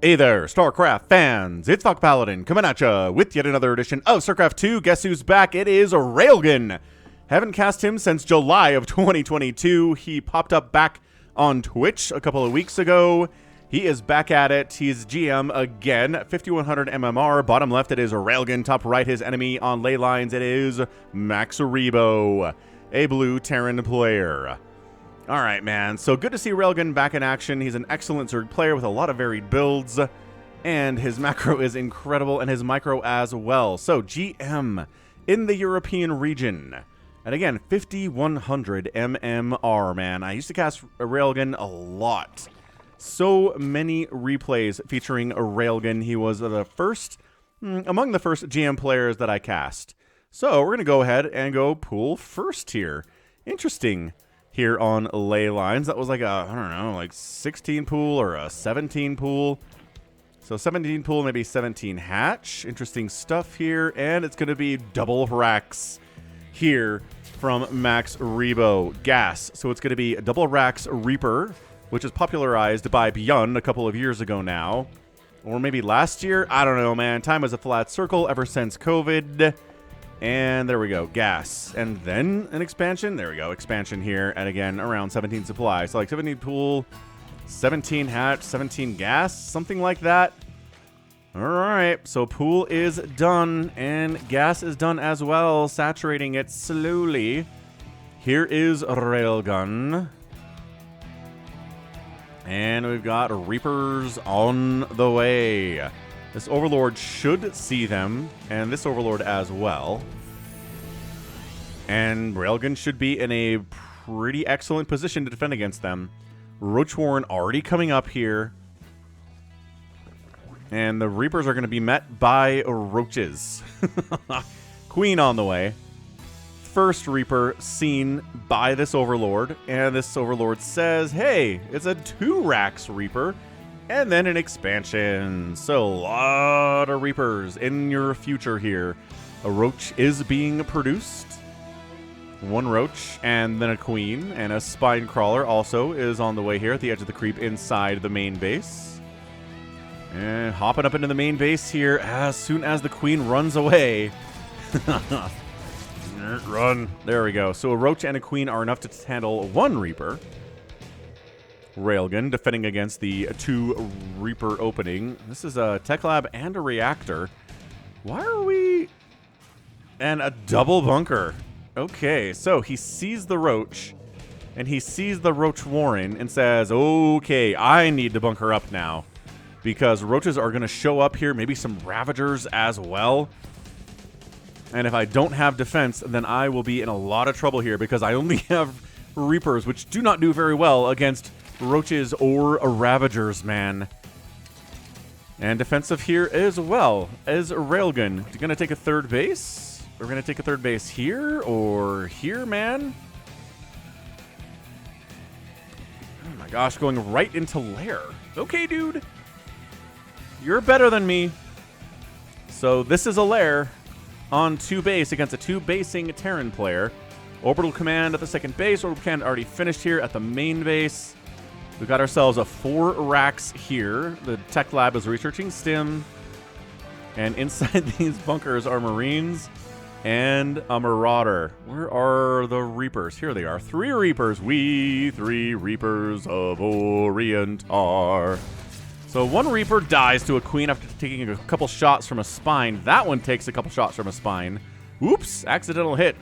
Hey there, StarCraft fans! It's Falcon Paladin coming at ya with yet another edition of StarCraft 2. Guess who's back? It is Railgan. Haven't cast him since July of 2022. He popped up back on Twitch a couple of weeks ago. He is back at it. He's GM again. 5100 MMR. Bottom left, it is Railgan. Top right, his enemy on ley lines, it is MaxRebo, a blue Terran player. All right, man. So good to see Railgan back in action. He's an excellent Zerg player with a lot of varied builds, and his macro is incredible, and his micro as well. So GM in the European region. And again, 5100 MMR, man. I used to cast Railgan a lot. So many replays featuring Railgan. He was the first, among the first GM players that I cast. So we're going to go ahead and go pool first here. Interesting. Here on ley lines. That was like a, I don't know, like 16 pool or a 17 pool. So 17 pool, maybe 17 hatch. Interesting stuff here. And it's going to be double racks here from MaxRebo. Gas. So it's going to be double racks Reaper, which is popularized by Beyond a couple of years ago now. Or maybe last year. I don't know, man. Time is a flat circle ever since COVID. And there we go, gas. And then an expansion. There we go, expansion here. And again, around 17 supply. So like 17 pool, 17 hatch, 17 gas, something like that. All right, so pool is done. And gas is done as well, saturating it slowly. Here is Railgun. And we've got Reapers on the way. This Overlord should see them, and this Overlord as well. And Railgun should be in a pretty excellent position to defend against them. Roach Warren already coming up here. And the Reapers are going to be met by Roaches. Queen on the way. First Reaper seen by this Overlord, and this Overlord says, hey, it's a 2 racks Reaper. And then an expansion. So a lot of Reapers in your future here. A Roach is being produced. 1 Roach and then a Queen. And a Spine Crawler also is on the way here at the edge of the creep inside the main base. And hopping up into the main base here as soon as the Queen runs away. Run. There we go. So a Roach and a Queen are enough to handle 1 Reaper. Railgun defending against the 2 Reaper opening. This is a Tech Lab and a Reactor. Why are we... And a double bunker. Okay, so he sees the Roach, and he sees the Roach Warren and says, okay, I need to bunker up now. Because Roaches are going to show up here, maybe some Ravagers as well. And if I don't have defense, then I will be in a lot of trouble here because I only have Reapers, which do not do very well against Roaches or Ravagers, man. And defensive here as well as Railgun. Going to take a third base? We're going to take a third base here or here, man? Oh my gosh, going right into lair. Okay, dude. You're better than me. So this is a lair on 2 base against a 2 basing Terran player. Orbital Command at the second base. Orbital Command already finished here at the main base. We've got ourselves a 4 racks here. The Tech Lab is researching Stim. And inside these bunkers are Marines and a Marauder. Where are the Reapers? Here they are. 3 Reapers. We 3 Reapers of Orient are. So 1 Reaper dies to a Queen after taking a couple shots from a Spine. That one takes a couple shots from a Spine. Oops, accidental hit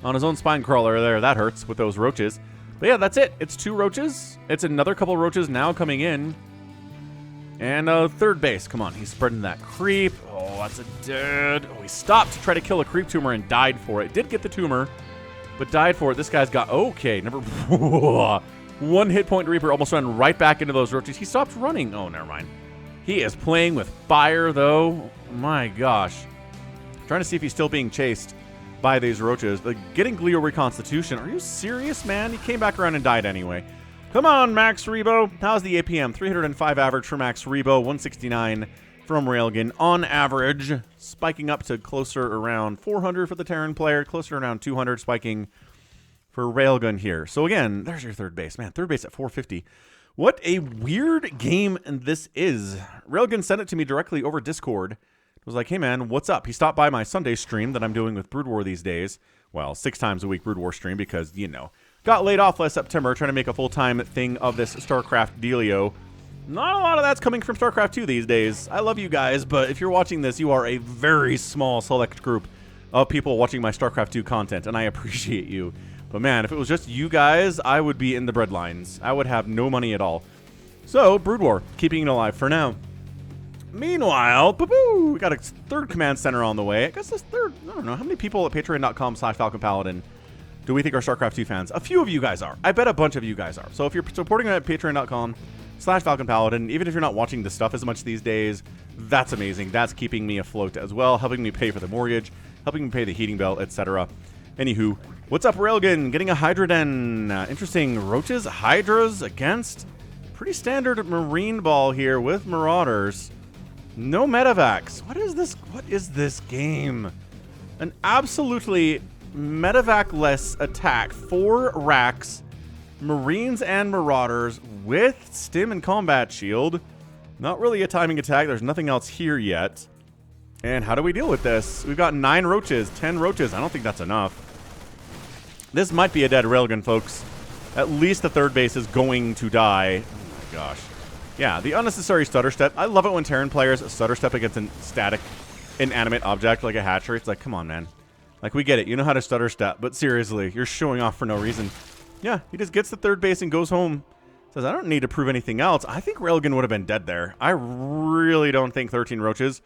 on his own Spine Crawler there. That hurts with those Roaches. But yeah, that's it. It's 2 Roaches. It's another couple Roaches now coming in. And third base. Come on, he's spreading that creep. Oh, that's a dead. Oh, he stopped to try to kill a creep tumor and died for it. Did get the tumor, but died for it. This guy's got, okay, number 1 hit point Reaper. Almost ran right back into those Roaches. He stopped running. Oh, never mind. He is playing with fire, though. My gosh. Trying to see if he's still being chased by these Roaches. But getting Glio Reconstitution. Are you serious, man? He came back around and died anyway. Come on, MaxRebo. How's the APM? 305 average for MaxRebo, 169 from Railgun on average, spiking up to closer around 400 for the Terran player, closer around 200, spiking for Railgun here. So again, there's your third base. Man, third base at 450 What a weird game this is. Railgan sent it to me directly over Discord. It was like, hey man, what's up? He stopped by my Sunday stream that I'm doing with Brood War these days. Well, 6 times a week Brood War stream because, you know, got laid off last September trying to make a full-time thing of this StarCraft dealio. Not a lot of that's coming from StarCraft 2 these days. I love you guys, but if you're watching this, you are a very small select group of people watching my StarCraft 2 content, and I appreciate you. But man, if it was just you guys, I would be in the breadlines. I would have no money at all. So, Brood War, keeping it alive for now. Meanwhile, we got a 3rd command center on the way. I guess this 3rd, I don't know, how many people at patreon.com/FalconPaladin do we think are StarCraft 2 fans? A few of you guys are. I bet a bunch of you guys are. So if you're supporting it at patreon.com/FalconPaladin, even if you're not watching this stuff as much these days, that's amazing. That's keeping me afloat as well, helping me pay for the mortgage, helping me pay the heating bill, etc. Anywho, what's up, Railgan? Getting a Hydra Den. Interesting. Roaches, Hydras against pretty standard Marine ball here with Marauders. No Medivacs. What is this? What is this game? An absolutely Medivac-less attack. 4 racks, Marines and Marauders with Stim and Combat Shield. Not really a timing attack. There's nothing else here yet. And how do we deal with this? We've got 9 roaches, 10 roaches. I don't think that's enough. This might be a dead Railgun, folks. At least the 3rd base is going to die. Oh my gosh. Yeah, the unnecessary stutter step. I love it when Terran players stutter step against a static, inanimate object like a hatchery. It's like, come on, man. Like, we get it. You know how to stutter step. But seriously, you're showing off for no reason. Yeah, he just gets the 3rd base and goes home. Says, I don't need to prove anything else. I think Railgun would have been dead there. I really don't think 13 roaches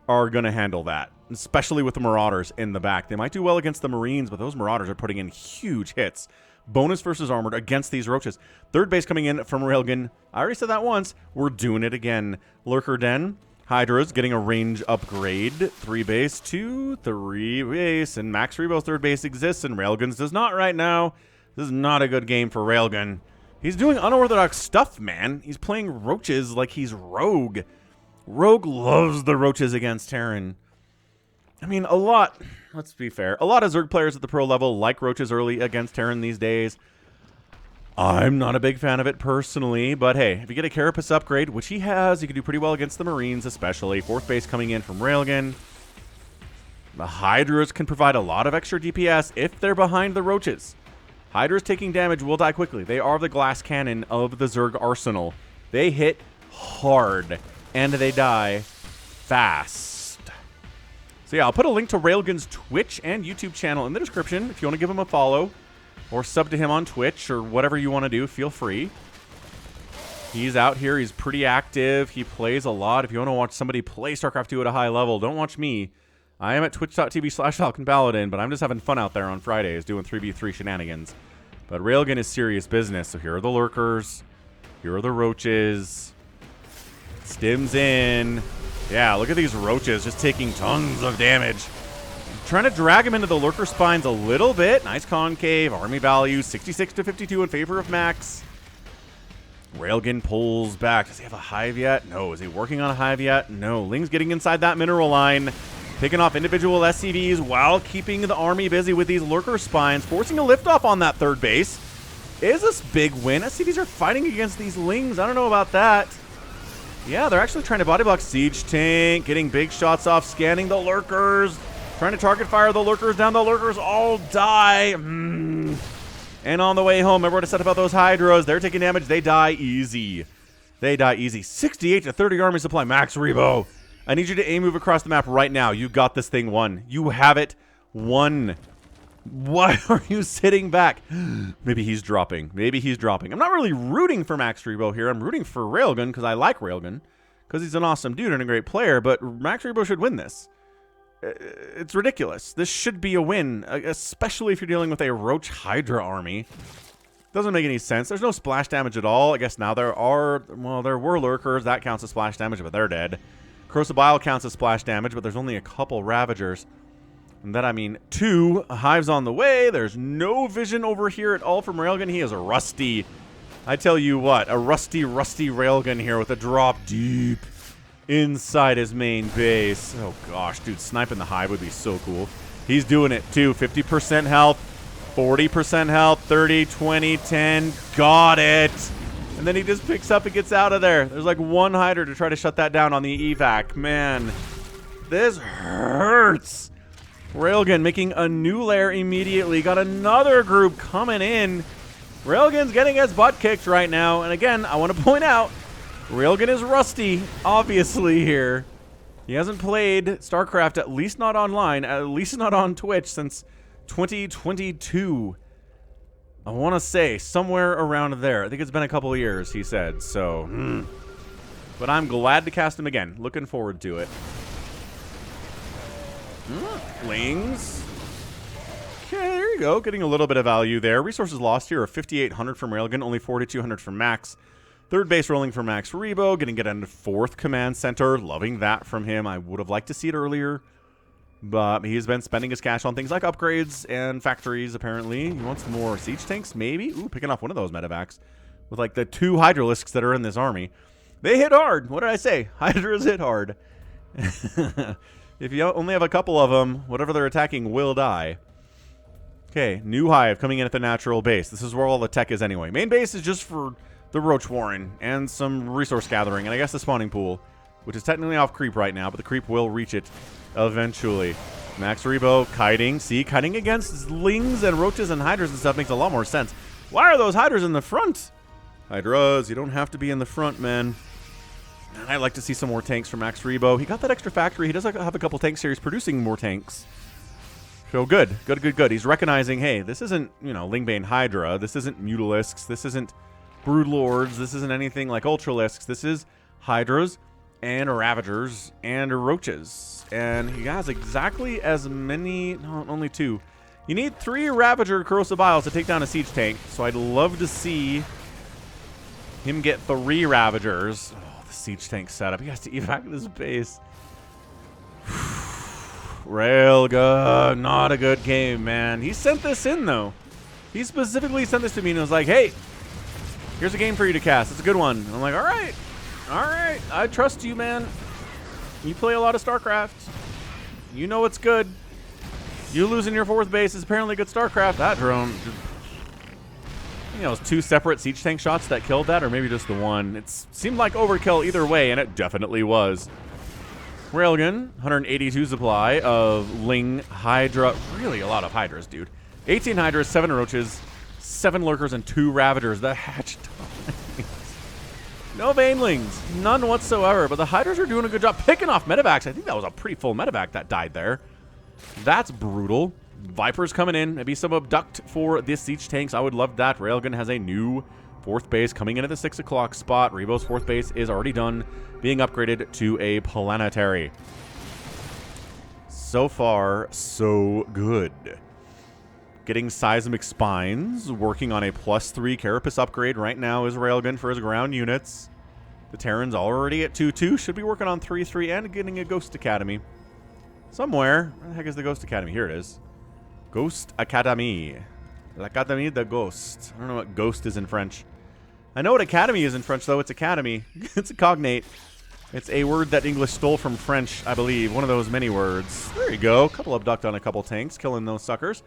are going to handle that. Especially with the Marauders in the back. They might do well against the Marines, but those Marauders are putting in huge hits. Bonus versus armored against these roaches. 3rd base coming in from Railgun. I already said that once. We're doing it again. Lurker Den. Hydras getting a range upgrade. 3 base, 2, 3 base. And MaxRebo's 3rd base exists, and Railgun's does not right now. This is not a good game for Railgun. He's doing unorthodox stuff, man. He's playing roaches like he's Rogue. Rogue loves the roaches against Terran. I mean, a lot, let's be fair, a lot of Zerg players at the pro level like roaches early against Terran these days. I'm not a big fan of it personally, but hey, if you get a Carapace upgrade, which he has, you can do pretty well against the Marines especially. 4th base coming in from Railgun. The Hydras can provide a lot of extra DPS if they're behind the roaches. Hydras taking damage will die quickly. They are the glass cannon of the Zerg arsenal. They hit hard, and they die fast. So yeah, I'll put a link to Railgun's Twitch and YouTube channel in the description. If you want to give him a follow or sub to him on Twitch or whatever you want to do, feel free. He's out here. He's pretty active. He plays a lot. If you want to watch somebody play StarCraft 2 at a high level, don't watch me. I am at twitch.tv/FalconPaladin, but I'm just having fun out there on Fridays doing 3v3 shenanigans. But Railgun is serious business. So here are the lurkers. Here are the roaches. Stims in. Yeah, look at these roaches just taking tons of damage. Trying to drag him into the lurker spines a little bit. Nice concave. Army value 66 to 52 in favor of Max. Railgun pulls back. Does he have a hive yet? No. Is he working on a hive yet? No. Ling's getting inside that mineral line. Picking off individual SCVs while keeping the army busy with these lurker spines. Forcing a liftoff on that 3rd base. Is this big win? SCVs are fighting against these Lings. I don't know about that. Yeah, they're actually trying to body block Siege Tank. Getting big shots off. Scanning the lurkers. Trying to target fire the lurkers down. The lurkers all die. And on the way home, remember to set up those Hydras. They're taking damage. They die easy. They die easy. 68 to 30 army supply. MaxRebo. I need you to aim move across the map right now. You got this thing won. You have it won. Why are you sitting back? Maybe he's dropping. Maybe he's dropping. I'm not really rooting for MaxRebo here. I'm rooting for Railgun because I like Railgun. Because he's an awesome dude and a great player. But MaxRebo should win this. It's ridiculous. This should be a win. Especially if you're dealing with a Roach Hydra army. Doesn't make any sense. There's no splash damage at all. I guess now there are. Well, there were lurkers. That counts as splash damage, but they're dead. Corrosive Bile counts as splash damage, but there's only a couple Ravagers. And that, I mean, 2 hives on the way. There's no vision over here at all from Railgun. He is rusty. I tell you what, a rusty Railgun here with a drop deep inside his main base. Oh, gosh, dude, sniping the hive would be so cool. He's doing it, too. 50% health, 40% health, 30, 20, 10. Got it. And then he just picks up and gets out of there. There's like one Hydra to try to shut that down on the evac. Man, this hurts. Railgan making a new lair immediately. Got another group coming in. Railgan's getting his butt kicked right now. And again, I want to point out, Railgan is rusty, obviously, here. He hasn't played StarCraft, at least not online, at least not on Twitch, since 2022. I want to say somewhere around there. I think it's been a couple of years, he said. So, but I'm glad to cast him again. Looking forward to it. Lings. Okay, there you go. Getting a little bit of value there. Resources lost here are 5,800 from Railgun, only 4,200 from Max. Third base rolling for MaxRebo, getting it into fourth command center. Loving that from him. I would have liked to see it earlier, but he's been spending his cash on things like upgrades and factories, apparently. He wants more siege tanks, maybe? Ooh, picking off one of those medevacs with like the 2 Hydralisks that are in this army. They hit hard. What did I say? Hydras hit hard. If you only have a couple of them, whatever they're attacking will die. Okay, new hive coming in at the natural base. This is where all the tech is anyway. Main base is just for the Roach Warren and some resource gathering, and I guess the spawning pool, which is technically off creep right now, but the creep will reach it eventually. MaxRebo kiting. See, kiting against lings and roaches and hydras and stuff makes a lot more sense. Why are those hydras in the front? Hydras, you don't have to be in the front, man. And I'd like to see some more tanks from MaxRebo. He got that extra factory. He does have a couple tank series producing more tanks. So good. Good. He's recognizing, hey, this isn't, you know, Lingbane Hydra. This isn't Mutalisks. This isn't Broodlords. This isn't anything like Ultralisks. This is Hydras and Ravagers and Roaches. And he has exactly as many, no, only 2. You need 3 Ravager Corrosive Biles to take down a siege tank. So I'd love to see him get 3 Ravagers. Oh, the siege tank setup. He has to evac this base. Railgun, not a good game, man. He sent this in, though. He specifically sent this to me and was like, hey, here's a game for you to cast. It's a good one. And I'm like, all right. I trust you, man. You play a lot of StarCraft. You know it's good. You losing your 4th base is apparently good StarCraft. That drone, you know, it was 2 separate siege tank shots that killed that, or maybe just the one. It seemed like overkill either way, and it definitely was. Railgun, 182 supply of Ling Hydra. Really a lot of Hydras, dude. 18 Hydras, 7 Roaches, 7 Lurkers, and 2 Ravagers. The hatch times. No Banelings. None whatsoever. But the Hydras are doing a good job picking off medevacs. I think that was a pretty full medevac that died there. That's brutal. Vipers coming in. Maybe some abduct for this siege tanks. I would love that. Railgun has a new 4th base coming in at the 6 o'clock spot. Rebo's 4th base is already done, being upgraded to a planetary. So far, so good. Getting seismic spines, working on a +3 Carapace upgrade right now is Railgun for his ground units. The Terran's already at 2-2, should be working on 3-3 and getting a Ghost Academy. Somewhere. Where the heck is the Ghost Academy? Here it is. Ghost Academy. L'Académie de Ghost. I don't know what ghost is in French. I know what academy is in French, though. It's academy. It's a cognate. It's a word that English stole from French, I believe. One of those many words. There you go. Couple abduct on a couple tanks, killing those suckers.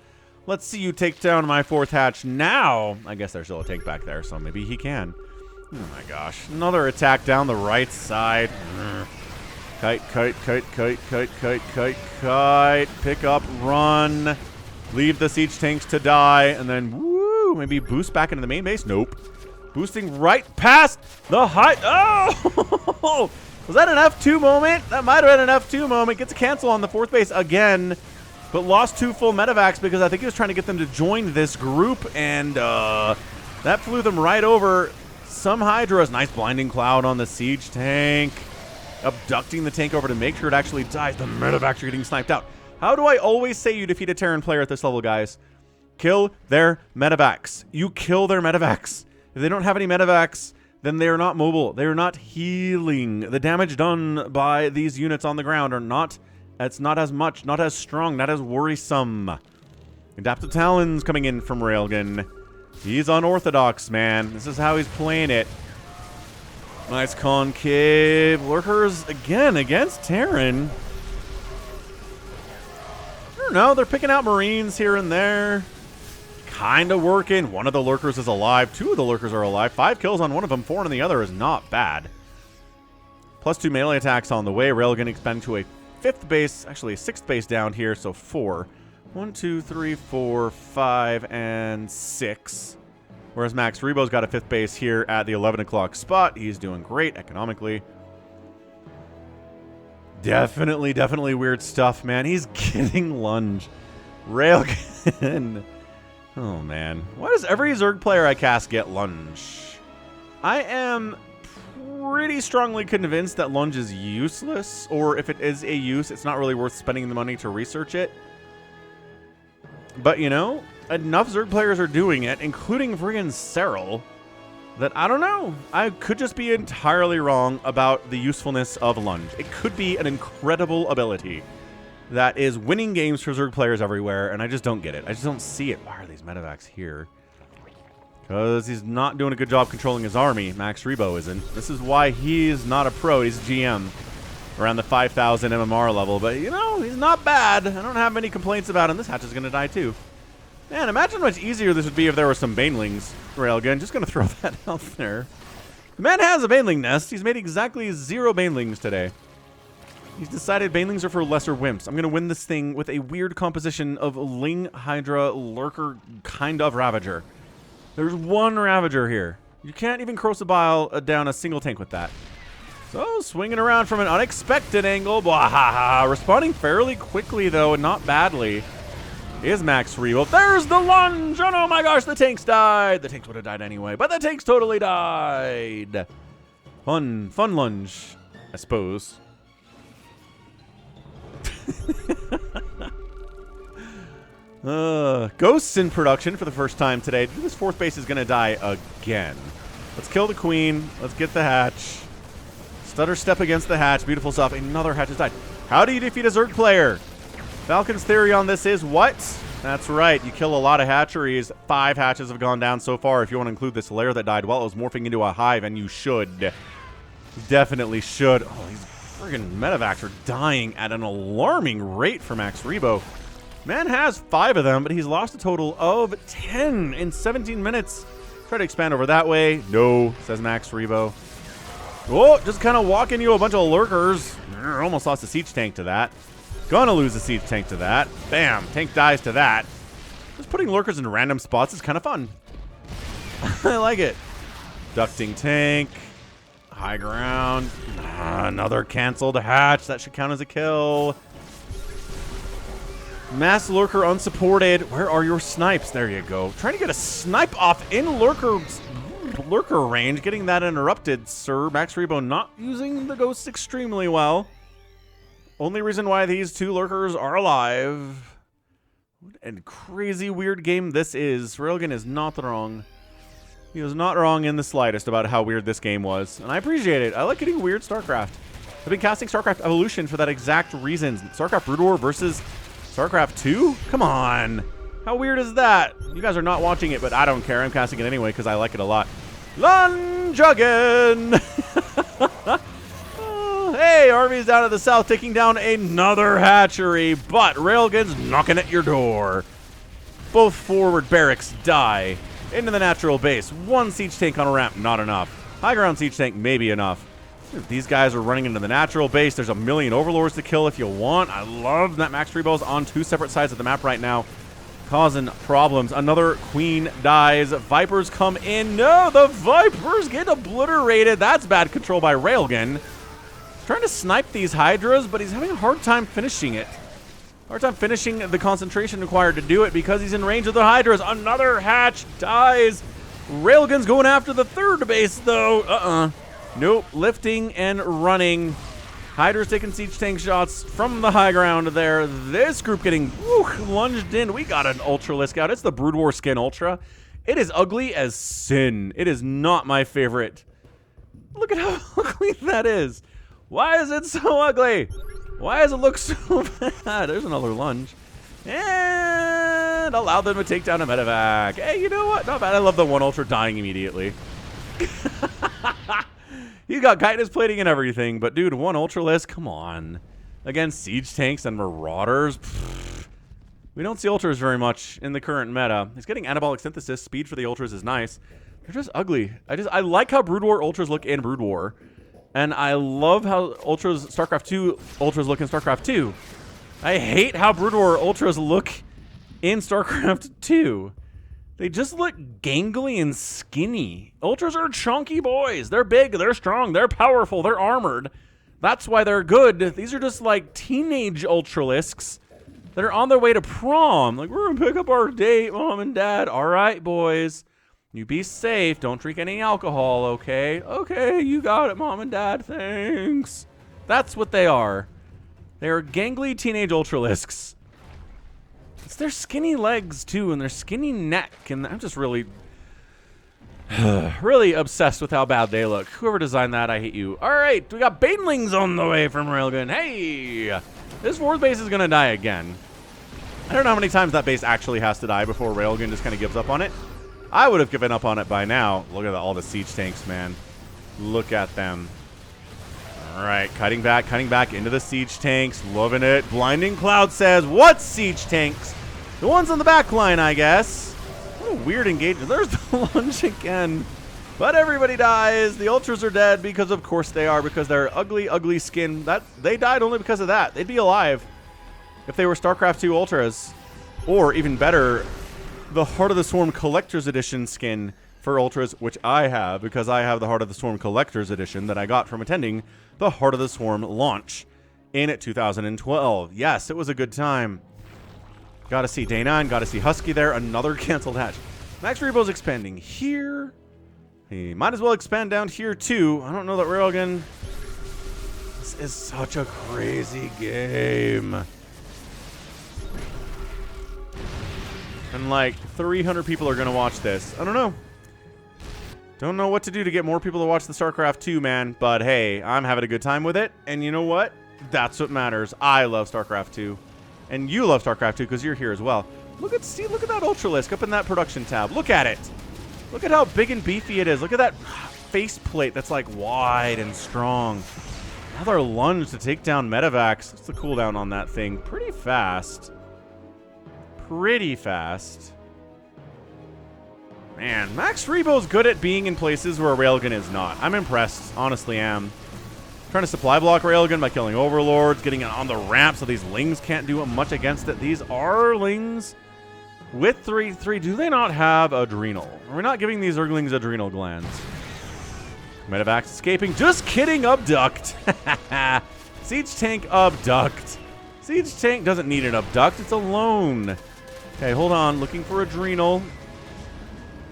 Let's see you take down my 4th hatch now. I guess there's still a tank back there, so maybe he can. Oh my gosh. Another attack down the right side. Kite. Pick up, run. Leave the siege tanks to die, and then, woo, maybe boost back into the main base? Nope. Boosting right past the height. Oh! Was that an F2 moment? That might have been an F2 moment. Gets a cancel on the 4th base again, but lost 2 full medevacs because I think he was trying to get them to join this group, and that flew them right over. Some Hydras. Nice blinding cloud on the siege tank. Abducting the tank over to make sure it actually dies. The medevacs are getting sniped out. How do I always say you defeat a Terran player at this level, guys? Kill their medevacs. You kill their medevacs. If they don't have any medevacs, then they are not mobile. They are not healing. The damage done by these units on the ground are not, it's not as much, not as strong, not as worrisome. Adaptive Talons coming in from Railgun. He's unorthodox, man. This is how he's playing it. Nice concave. Lurkers again against Terran. I don't know. They're picking out Marines here and there. kind of working. One of the lurkers is alive. 2 of the lurkers are alive. 5 kills on one of them. 4 on the other is not bad. +2 melee attacks on the way. Railgun expanding to a 5th base, actually a 6th base down here, so 4. 1, 2, 3, 4, 5, and 6. Whereas MaxRebo's got a 5th base here at the 11 o'clock spot. He's doing great economically. Definitely weird stuff, man. He's getting lunge. Railgun. Oh, man. Why does every Zerg player I cast get lunge? I am pretty strongly convinced that lunge is useless, or if it is a use, it's not really worth spending the money to research it. But, you know, enough Zerg players are doing it, including friggin' Serral, that I don't know. I could just be entirely wrong about the usefulness of lunge. It could be an incredible ability that is winning games for Zerg players everywhere, and I just don't get it. I just don't see it. Why are these medevacs here? Because he's not doing a good job controlling his army. MaxRebo isn't. This is why he's not a pro. He's a GM. Around the 5,000 MMR level. But, you know, he's not bad. I don't have many complaints about him. This hatch is going to die, too. Man, imagine how much easier this would be if there were some banelings, Railgun. Just going to throw that out there. The man has a baneling nest. He's made exactly 0 banelings today. He's decided banelings are for lesser wimps. I'm going to win this thing with a weird composition of Ling, Hydra, Lurker, kind of Ravager. There's 1 Ravager here. You can't even Crocodile down a single tank with that. So, swinging around from an unexpected angle. Blah, responding fairly quickly, though, and not badly, is MaxRebo. There's the lunge! Oh, no, my gosh, the tanks died. The tanks would have died anyway, but the tanks totally died. Fun lunge, I suppose. Ghosts in production for the first time today. This 4th base is going to die again. Let's kill the queen. Let's get the hatch. Stutter step against the hatch. Beautiful stuff. Another hatch has died. How do you defeat a Zerg player? Falcon's theory on this is what? That's right. You kill a lot of hatcheries. 5 hatches have gone down so far. If you want to include this lair that died while it was morphing into a hive, and you should. You definitely should. Oh, these friggin' medevacs are dying at an alarming rate for MaxRebo. Man has 5 of them, but he's lost a total of 10 in 17 minutes. Try to expand over that way. No, says MaxRebo. Oh, just kind of walking you a bunch of lurkers. Almost lost a siege tank to that. Gonna lose a siege tank to that. Bam, tank dies to that. Just putting lurkers in random spots is kind of fun. I like it. Ducting tank. High ground. Another canceled hatch. That should count as a kill. Mass lurker unsupported. Where are your snipes? There you go. Trying to get a snipe off in lurker range. Getting that interrupted, sir. MaxRebo not using the ghosts extremely well. Only reason why these 2 lurkers are alive. What a crazy weird game this is. Railgun is not wrong. He was not wrong in the slightest about how weird this game was. And I appreciate it. I like getting weird StarCraft. I've been casting StarCraft Evolution for that exact reason. StarCraft Brood War versus StarCraft 2? Come on. How weird is that? You guys are not watching it, but I don't care. I'm casting it anyway because I like it a lot. Lunge again! Hey, armies down to the south taking down another hatchery, but Railgun's knocking at your door. Both forward barracks die. Into the natural base. 1 siege tank on a ramp, not enough. High ground siege tank, maybe enough. If these guys are running into the natural base, there's a million overlords to kill if you want. I love that MaxRebo's on 2 separate sides of the map right now, causing problems. Another queen dies. Vipers come in. No, the Vipers get obliterated. That's bad control by Railgun. Trying to snipe these Hydras, but he's having a hard time finishing it. Hard time finishing the concentration required to do it because he's in range of the Hydras. Another hatch dies. Railgun's going after the 3rd base, though. Nope. Lifting and running. Hydra's taking siege tank shots from the high ground there. This group getting lunged in. We got an Ultralisk out. It's the Brood War skin Ultra. It is ugly as sin. It is not my favorite. Look at how ugly that is. Why is it so ugly? Why does it look so bad? There's another lunge. And allow them to take down a medevac. Hey, you know what? Not bad. I love the 1 Ultra dying immediately. He's got chitinous plating and everything, but dude, 1 Ultralisk, come on. Against siege tanks and marauders. Pfft. We don't see Ultras very much in the current meta. He's getting Anabolic Synthesis. Speed for the Ultras is nice. They're just ugly. I like how Brood War Ultras look in Brood War. And I love how Ultras, StarCraft 2 Ultras look in StarCraft 2. I hate how Brood War Ultras look in StarCraft 2. They just look gangly and skinny. Ultras are chunky boys. They're big, they're strong, they're powerful, they're armored. That's why they're good. These are just like teenage Ultralisks that are on their way to prom. Like, we're gonna pick up our date, Mom and Dad. All right, boys. You be safe. Don't drink any alcohol, okay? Okay, you got it, Mom and Dad. Thanks. That's what they are. They are gangly teenage Ultralisks. It's their skinny legs, too, and their skinny neck. And I'm just really, really obsessed with how bad they look. Whoever designed that, I hate you. All right, we got Banelings on the way from Railgun. Hey! This fourth base is going to die again. I don't know how many times that base actually has to die before Railgun just kind of gives up on it. I would have given up on it by now. Look at all the siege tanks, man. Look at them. All right, cutting back into the siege tanks. Loving it. Blinding Cloud says, what siege tanks? The ones on the back line, I guess. What a weird engagement. There's the lunge again. But everybody dies. The Ultras are dead because of course they are, because they're ugly, ugly skin. They died only because of that. They'd be alive if they were StarCraft 2 Ultras. Or even better, the Heart of the Swarm Collector's Edition skin for Ultras, which I have, because I have the Heart of the Swarm Collector's Edition that I got from attending the Heart of the Swarm launch in 2012. Yes, it was a good time. Gotta see Day9, gotta see Husky there. Another canceled hatch. MaxRebo's expanding here. He might as well expand down here too. I don't know that Railgun. This is such a crazy game. And like 300 people are gonna watch this. I don't know. Don't know what to do to get more people to watch the StarCraft 2, man. But hey, I'm having a good time with it. And you know what? That's what matters. I love StarCraft 2. And you love StarCraft 2 because you're here as well. Look at that Ultralisk up in that production tab. Look at it. Look at how big and beefy it is. Look at that faceplate that's like wide and strong. Another lunge to take down Medivacs. What's the cooldown on that thing? Pretty fast. Pretty fast. Man, MaxRebo's good at being in places where Railgun is not. I'm impressed. Honestly am. Trying to supply block Railgun by killing Overlords, getting it on the ramp so these Lings can't do much against it. These are Lings with 3-3. Do they not have adrenal? Are we not giving these Zerglings adrenal glands? Medivacs escaping. Just kidding. Abduct. Siege tank abduct. Siege tank doesn't need an abduct. It's alone. Okay, hold on. Looking for adrenal.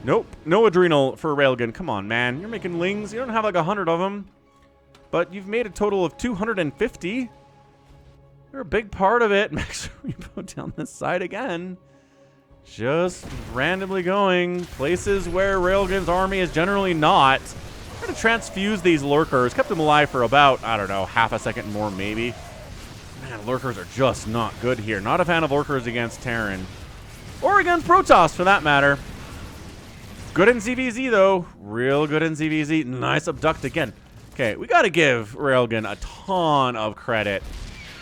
Nope. No adrenal for Railgun. Come on, man. You're making Lings. You don't have like 100 of them. But you've made a total of 250. You're a big part of it. MaxRebo down this side again. Just randomly going places where Railgun's army is generally not. Trying to transfuse these lurkers. Kept them alive for about, I don't know, half a second more maybe. Man, lurkers are just not good here. Not a fan of lurkers against Terran. Or against Protoss, for that matter. Good in ZVZ, though. Real good in ZVZ. Nice abduct again. Okay, we got to give Railgun a ton of credit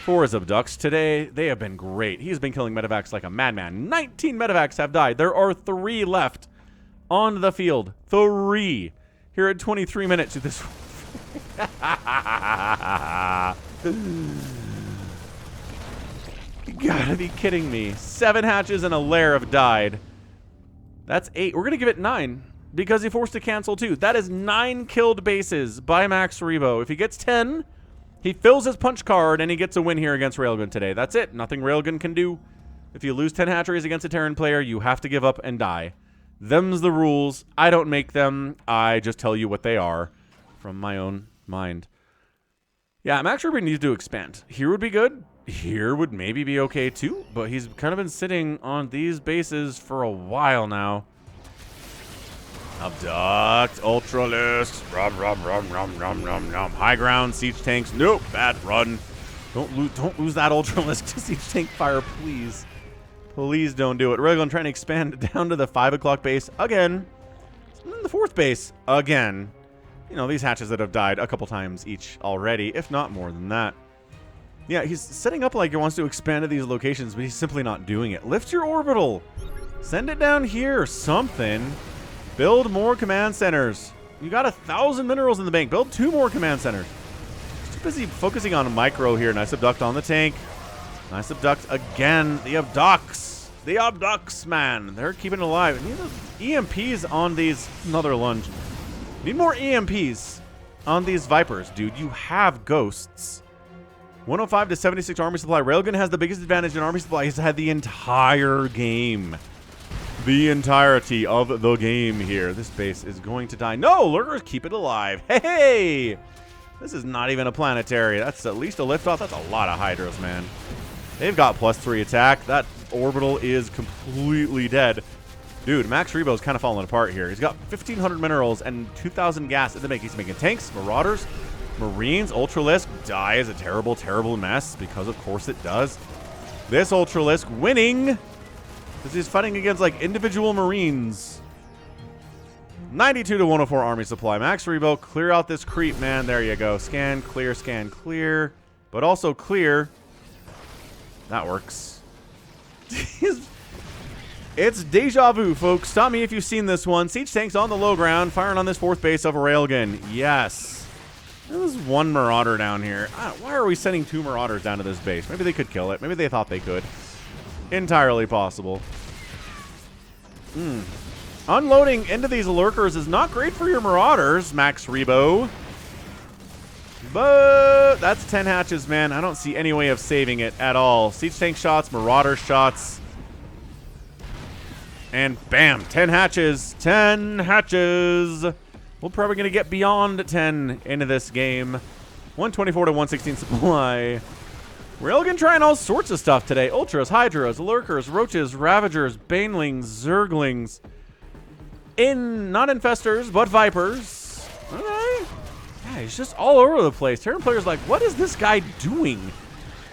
for his abducts today. They have been great. He's been killing Medivacs like a madman. 19 Medivacs have died. There are 3 left on the field. 3. Here at 23 minutes of this. You gotta be kidding me. 7 hatches and a lair have died. That's 8. We're gonna give it 9 because he forced to cancel 2. That is 9 killed bases by MaxRebo. If he gets 10, he fills his punch card and he gets a win here against Railgun today. That's it. Nothing Railgun can do. If you lose 10 hatcheries against a Terran player, you have to give up and die. Them's the rules. I don't make them. I just tell you what they are from my own mind. Yeah, MaxRebo needs to expand. Here would be good. Here would maybe be okay too, but he's kind of been sitting on these bases for a while now. Abduct, Ultralisk, rum. High ground, siege tanks. Nope, bad run. Don't lose that Ultralisk to siege tank fire, please. Please don't do it. Railgun trying to expand down to the 5 o'clock base again. And then the 4th base again. You know, these hatches that have died a couple times each already, if not more than that. Yeah, he's setting up like he wants to expand to these locations, but he's simply not doing it. Lift your orbital. Send it down here or something. Build more command centers. You got 1,000 minerals in the bank. Build 2 more command centers. Too busy focusing on micro here. Nice abduct on the tank. Nice abduct again. The abducts. The abducts, man. They're keeping it alive. Need EMPs on these. Another lunge. Need more EMPs on these Vipers, dude. You have ghosts. 105 to 76 army supply. Railgun has the biggest advantage in army supply. He's had the entire game. The entirety of the game here. This base is going to die. No, lurkers, keep it alive. Hey! This is not even a planetary. That's at least a liftoff. That's a lot of Hydras, man. They've got +3 attack. That orbital is completely dead. Dude, MaxRebo's kind of falling apart here. He's got 1,500 minerals and 2,000 gas in the bank. He's making tanks, marauders, Marines. Ultralisk dies a terrible, terrible mess because, of course, it does. This Ultralisk winning because he's fighting against, like, individual Marines. 92 to 104 army supply. MaxRebo, clear out this creep, man. There you go. Scan, clear, but also clear. That works. It's deja vu, folks. Stop me if you've seen this one. Siege tanks on the low ground, firing on this 4th base of a Railgun. Yes. There's 1 Marauder down here. Why are we sending 2 Marauders down to this base? Maybe they could kill it. Maybe they thought they could. Entirely possible. Unloading into these lurkers is not great for your Marauders, MaxRebo. But that's 10 hatches, man. I don't see any way of saving it at all. Siege tank shots, Marauder shots. And bam, 10 hatches. 10 hatches. We're probably going to get beyond 10 into this game. 124 to 116 supply. Railgun trying all sorts of stuff today. Ultras, Hydras, Lurkers, Roaches, Ravagers, Banelings, Zerglings. Not Infestors, but Vipers. Okay. Yeah, he's just all over the place. Terran players like, what is this guy doing?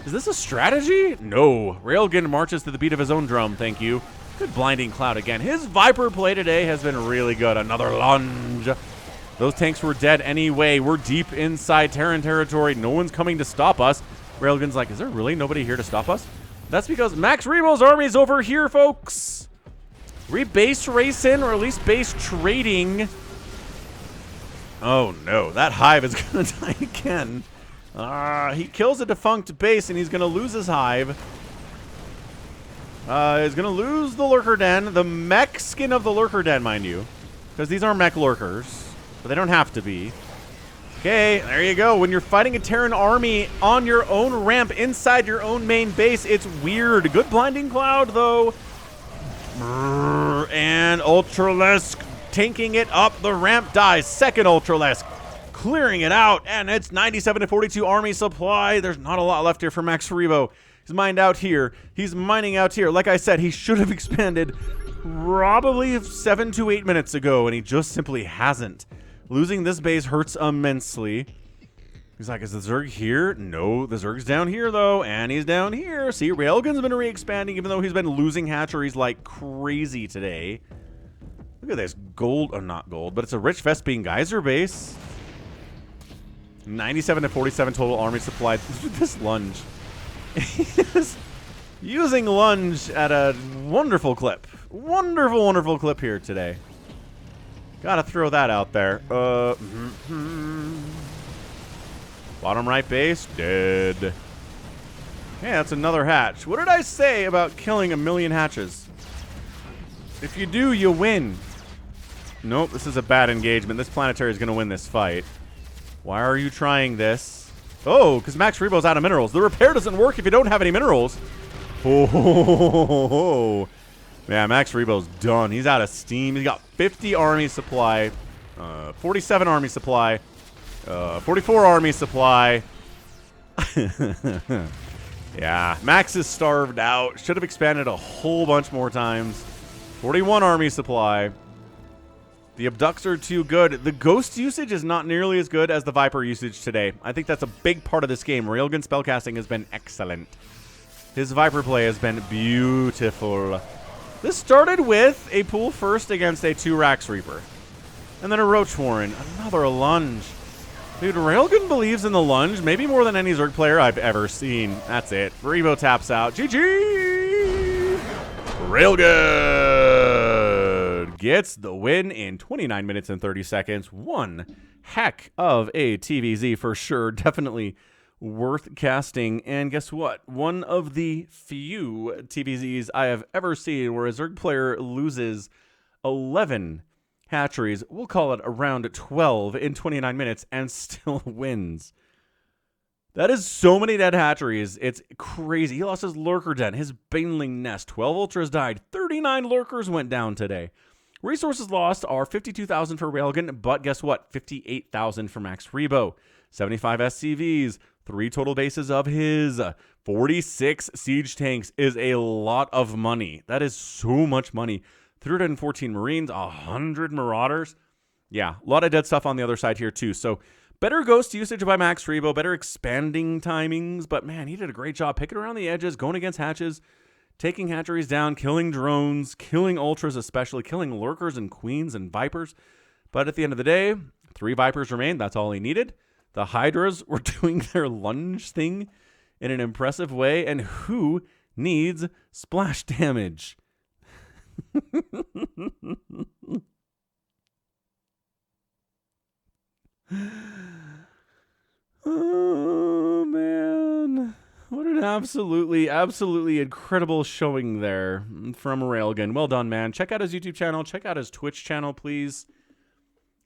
Is this a strategy? No. Railgun marches to the beat of his own drum, thank you. Good blinding cloud again. His Viper play today has been really good. Another lunge. Those tanks were dead anyway. We're deep inside Terran territory. No one's coming to stop us. Railgun's like, is there really nobody here to stop us? That's because MaxRebo's army's over here, folks. Rebase racing, or at least base trading. Oh no, that hive is gonna die again. He kills a defunct base and he's gonna lose his hive. He's gonna lose the lurker den, the mech skin of the lurker den, mind you, because these are mech lurkers, but they don't have to be. Okay, there you go. When you're fighting a Terran army on your own ramp inside your own main base, it's weird. Good blinding cloud, though. And Ultralisk tanking it up. The ramp dies. Second Ultralisk clearing it out. And it's 97 to 42 army supply. There's not a lot left here for MaxRebo. He's mined out here. He's mining out here. Like I said, he should have expanded probably 7 to 8 minutes ago, and he just simply hasn't. Losing this base hurts immensely. He's like, is the Zerg here? No, the Zerg's down here, though, and he's down here. See, Railgun's been re-expanding, even though he's been losing hatcheries like crazy today. Look at this. Gold, or not gold, but it's a rich Vespine Geyser base. 97 to 47 total army supply. This lunge. He's using lunge at a wonderful clip. Wonderful, wonderful clip here today. Gotta throw that out there. Bottom right base, dead. Okay, that's another hatch. What did I say about killing 1,000,000 hatches? If you do, you win. Nope, this is a bad engagement. This planetary is going to win this fight. Why are you trying this? Oh, because MaxRebo's out of minerals. The repair doesn't work if you don't have any minerals. Oh, yeah, MaxRebo's done. He's out of steam. He's got 50 army supply, 47 army supply, 44 army supply. Yeah, Max is starved out. Should have expanded a whole bunch more times. 41 army supply. The abducts are too good. The ghost usage is not nearly as good as the Viper usage today. I think that's a big part of this game. Railgun spellcasting has been excellent. His Viper play has been beautiful. This started with a pool first against a 2 Rax Reaper. And then a Roach Warren. Another lunge. Dude, Railgan believes in the lunge, maybe more than any Zerg player I've ever seen. That's it. Rebo taps out. GG! Railgan gets the win in 29 minutes and 30 seconds. One heck of a TVZ for sure. Definitely worth casting. And guess what? One of the few TVZs I have ever seen where a Zerg player loses 11 hatcheries, we'll call it around 12 in 29 minutes, and still wins. That is so many dead hatcheries. It's crazy. He lost his lurker den, his baneling nest. 12 ultras died. 39 lurkers went down today. Resources lost are 52,000 for Railgan, but guess what? 58,000 for MaxRebo. 75 SCVs, 3 total bases of his. 46 siege tanks is a lot of money. That is so much money. 314 Marines, 100 Marauders. Yeah, a lot of dead stuff on the other side here too. So better ghost usage by MaxRebo, better expanding timings. But man, he did a great job picking around the edges, going against hatches, taking hatcheries down, killing drones, killing ultras especially, killing lurkers and queens and vipers. But at the end of the day, 3 vipers remained. That's all he needed. The hydras were doing their lunge thing in an impressive way. And who needs splash damage? Oh man, what an absolutely incredible showing there from Railgan. Well done, man. Check out his YouTube channel, check out his Twitch channel, please.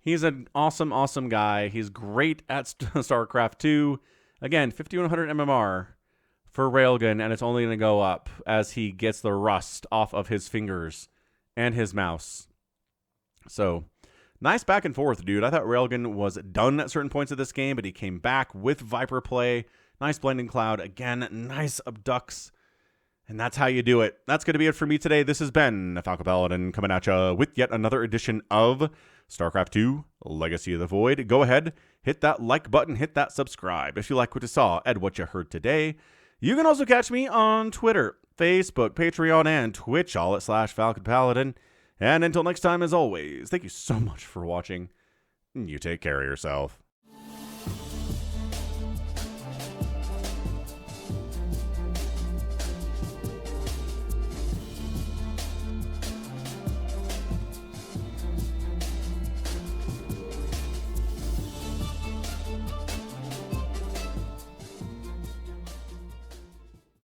He's an awesome guy. He's great at StarCraft 2. Again, 5100 MMR for Railgan, and it's only going to go up as he gets the rust off of his fingers and his mouse. So, nice back and forth, dude. I thought Railgan was done at certain points of this game, but he came back with Viper play. Nice blending cloud. Again, nice abducts. And that's how you do it. That's going to be it for me today. This has been Falcon Paladin coming at you with yet another edition of StarCraft 2 Legacy of the Void. Go ahead, hit that like button, hit that subscribe if you like what you saw and what you heard today. You can also catch me on Twitter, Facebook, Patreon, and Twitch, all at /Falcon Paladin. And until next time, as always, thank you so much for watching. You take care of yourself.